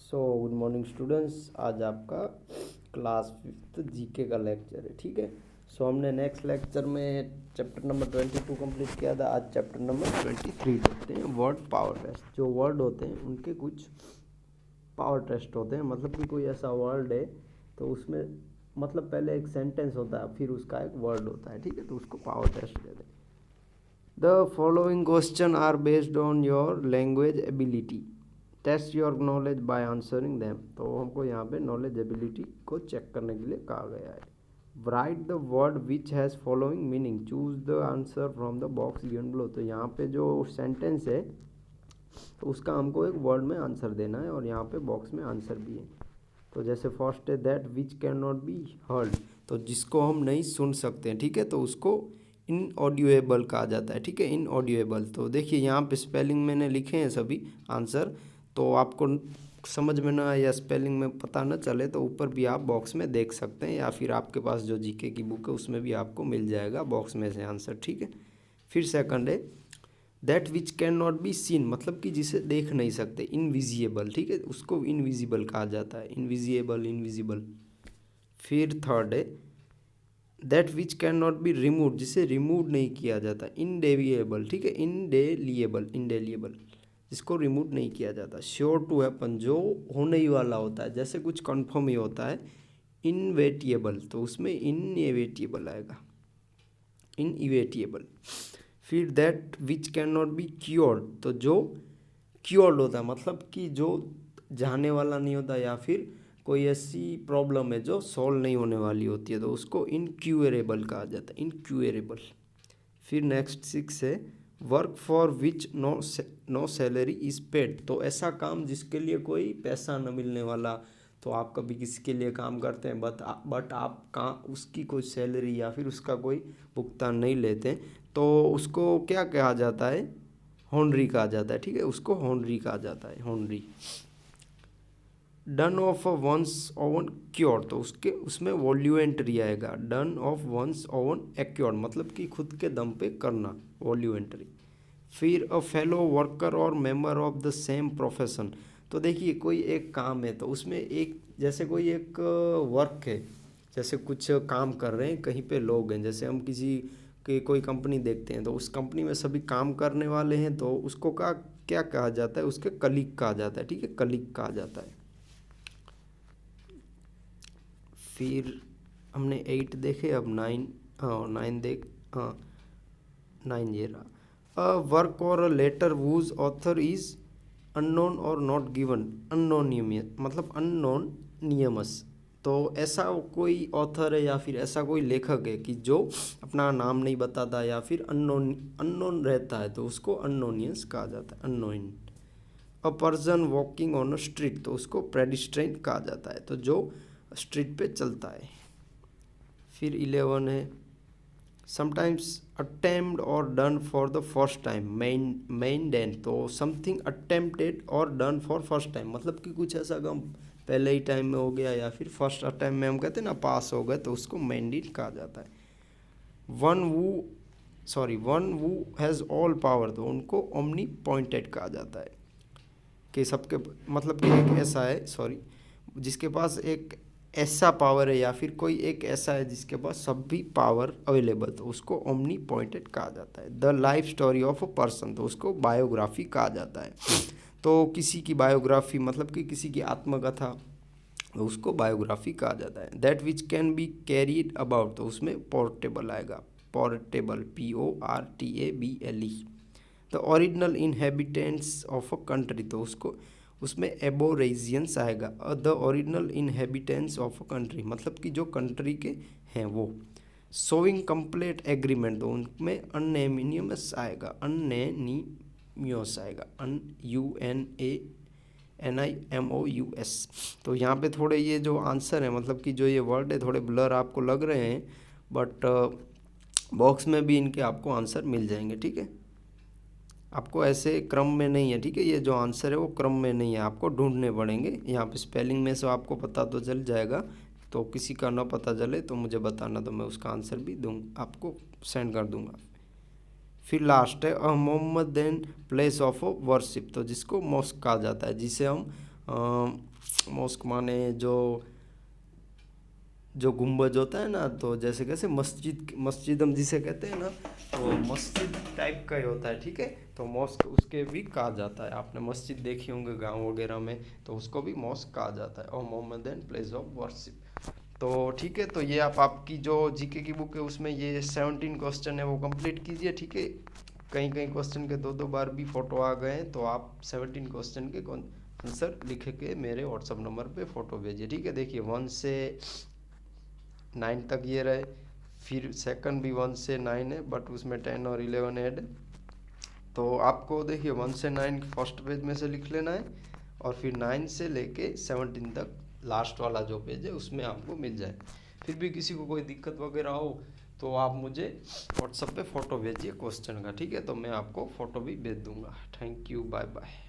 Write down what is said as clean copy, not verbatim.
Good morning students. आज आपका class 5th GK का लेक्चर है, ठीक है। हमने नेक्स्ट लेक्चर में चैप्टर नंबर 22 कंप्लीट किया था। आज चैप्टर नंबर 23 देखते हैं, वर्ड पावर टेस्ट। जो वर्ड होते हैं उनके कुछ पावर टेस्ट होते हैं, मतलब कि कोई ऐसा वर्ड है तो उसमें मतलब पहले एक सेंटेंस होता है, फिर उसका एक वर्ड होता है, ठीक है, तो उसको पावर टेस्ट कहते हैं। The following question are based on your language ability, test your knowledge by answering them. तो हमको यहाँ पे नॉलेज एबिलिटी को चेक करने के लिए कहा गया है। Right the word which has following meaning, choose the answer from the box given below. तो यहाँ पे जो सेंटेंस है तो उसका हमको एक वर्ड में आंसर देना है और यहाँ पे बॉक्स में आंसर भी है। तो जैसे फर्स्ट है that which can not be heard, तो जिसको हम नहीं सुन सकते हैं, ठीक है, तो उसको इनऑडिएबल कहा जाता है, ठीक है, इनऑडिएबल। तो देखिए यहाँ पे स्पेलिंग मैंने लिखे हैं सभी आंसर, तो आपको समझ में ना या स्पेलिंग में पता न चले तो ऊपर भी आप बॉक्स में देख सकते हैं, या फिर आपके पास जो जीके की बुक है उसमें भी आपको मिल जाएगा बॉक्स में से आंसर, ठीक है। फिर सेकंड है that which can not be seen, मतलब कि जिसे देख नहीं सकते, इनविजिबल, ठीक है, उसको इनविजिबल कहा जाता है, इनविजिबल, इनविजिबल। फिर थर्ड है that which can not be remove, जिसे रिमूव नहीं किया जाता, इनडेविएबल, ठीक है, इनडेलिएबल, इनडेलिएबल, जिसको रिमूव नहीं किया जाता। श्योर टू हैपन, जो होने ही वाला होता है, जैसे कुछ कन्फर्म ही होता है। इनवेटिएबल, तो उसमें इनएविटेबल आएगा, इनइवेटिएबल। फिर that which can not be cured, तो जो क्योर्ड होता है मतलब कि जो जाने वाला नहीं होता, या फिर कोई ऐसी प्रॉब्लम है जो सॉल्व नहीं होने वाली होती है, तो उसको इनक्यूरेबल कहा जाता है, इनक्यूरेबल। फिर नेक्स्ट 6 है work for which no salary is paid, तो ऐसा काम जिसके लिए कोई पैसा न मिलने वाला। तो आप कभी किसी के लिए काम करते हैं बट आप कहाँ उसकी कोई सैलरी या फिर उसका कोई भुगतान नहीं लेते, तो उसको क्या कहा जाता है, हॉनरी कहा जाता है, ठीक है, उसको हॉनरी कहा जाता है, honorary. Done of one's own accord, तो उसमें वॉल्यूएंट्री आएगा, done of one's own accord, मतलब कि खुद के दम पे करना, वॉल्यूएंट्री। फिर अ फेलो वर्कर और member of the same profession, तो देखिए कोई एक काम है तो उसमें एक जैसे कोई एक वर्क है, जैसे कुछ काम कर रहे हैं, कहीं पे लोग हैं, जैसे हम किसी की कोई कंपनी देखते हैं तो उस कंपनी में सभी काम करने वाले हैं, तो उसको क्या कहा जाता है, उसके कलीग कहा जाता है, ठीक है, कलीग कहा जाता है। फिर हमने 8 देखे, अब 9, हाँ 9 देख, हाँ 9 ये रहा। अ वर्क और a letter whose author is unknown और नॉट गिवन, अननोनियम मतलब अननोन नियमस, तो ऐसा कोई ऑथर है या फिर ऐसा कोई लेखक है कि जो अपना नाम नहीं बताता या फिर अननोन रहता है, तो उसको अननोनियस कहा जाता है, unknown. A person walking on a street, तो उसको पेडिस्ट्रियन कहा जाता है, तो जो स्ट्रीट पे चलता है। फिर 11 है समटाइम्स अटेम्प्ट और done for the first time, maiden, तो समथिंग अटेम्प्टेड और डन फॉर फर्स्ट टाइम, मतलब कि कुछ ऐसा काम पहले ही टाइम में हो गया या फिर फर्स्ट टाइम में हम कहते हैं ना पास हो गए, तो उसको मेंडेट कहा जाता है। One who has all power, तो उनको ओमनी पॉइंटेड कहा जाता है, कि सबके मतलब कि एक ऐसा है जिसके पास एक ऐसा पावर है या फिर कोई एक ऐसा है जिसके पास सभी पावर अवेलेबल, तो उसको ओमनी पॉइंटेड कहा जाता है। The life story of a person, तो उसको बायोग्राफी कहा जाता है। तो किसी की बायोग्राफी मतलब कि किसी की आत्मकथा, तो उसको बायोग्राफी कहा जाता है। That which can be carried about, तो उसमें पोर्टेबल आएगा, portable, PORTABLE। The original inhabitants of a country, तो उसमें एबोरिजियंस आएगा। The original inhabitants of a country, मतलब कि जो कंट्री के हैं वो। शोइंग कंप्लीट एग्रीमेंट, तो उनमें अनएमिनियमस आएगा, अनएनिमियस आएगा, UNANIMOUS। तो यहाँ पे थोड़े ये जो आंसर है मतलब कि जो ये वर्ड है थोड़े ब्लर आपको लग रहे हैं, बट बॉक्स में भी इनके आपको आंसर मिल जाएंगे, ठीक है। आपको ऐसे क्रम में नहीं है, ठीक है, ये जो आंसर है वो क्रम में नहीं है, आपको ढूंढने पड़ेंगे। यहाँ पे स्पेलिंग में से आपको पता तो चल जाएगा, तो किसी का ना पता चले तो मुझे बताना, तो मैं उसका आंसर भी आपको सेंड कर दूंगा। फिर लास्ट है अ मोहम्मदन प्लेस ऑफ वर्शिप, तो जिसको मॉस्क कहा जाता है, जिसे हम मॉस्क माने जो गुंबज होता है ना, तो जैसे कैसे मस्जिद हम जिसे कहते हैं ना, तो मस्जिद टाइप का ही होता है, ठीक है। तो मॉस्क उसके भी कहा जाता है, आपने मस्जिद देखी होंगे गांव वगैरह में, तो उसको भी मॉस्क कहा जाता है, और Mohammedan place of worship. तो ठीक है, तो ये आपकी जो जीके की बुक है उसमें ये 17 क्वेश्चन है वो कंप्लीट कीजिए, ठीक है। कहीं कहीं क्वेश्चन के दो बार भी फोटो आ गए हैं, तो आप 17 क्वेश्चन के आंसर लिख के मेरे व्हाट्सअप नंबर पे फ़ोटो भेजिए, ठीक है। देखिए 1 से 9 तक ये रहे, फिर सेकंड भी 1 से 9 है, बट उसमें 10 और 11 ऐड है। तो आपको देखिए 1 से 9 फर्स्ट पेज में से लिख लेना है, और फिर 9 से लेके 17 तक लास्ट वाला जो पेज है उसमें आपको मिल जाए। फिर भी किसी को कोई दिक्कत वगैरह हो तो आप मुझे व्हाट्सएप पे फ़ोटो भेजिए क्वेश्चन का, ठीक है। तो मैं आपको फ़ोटो भी भेज दूँगा। Thank you, bye bye.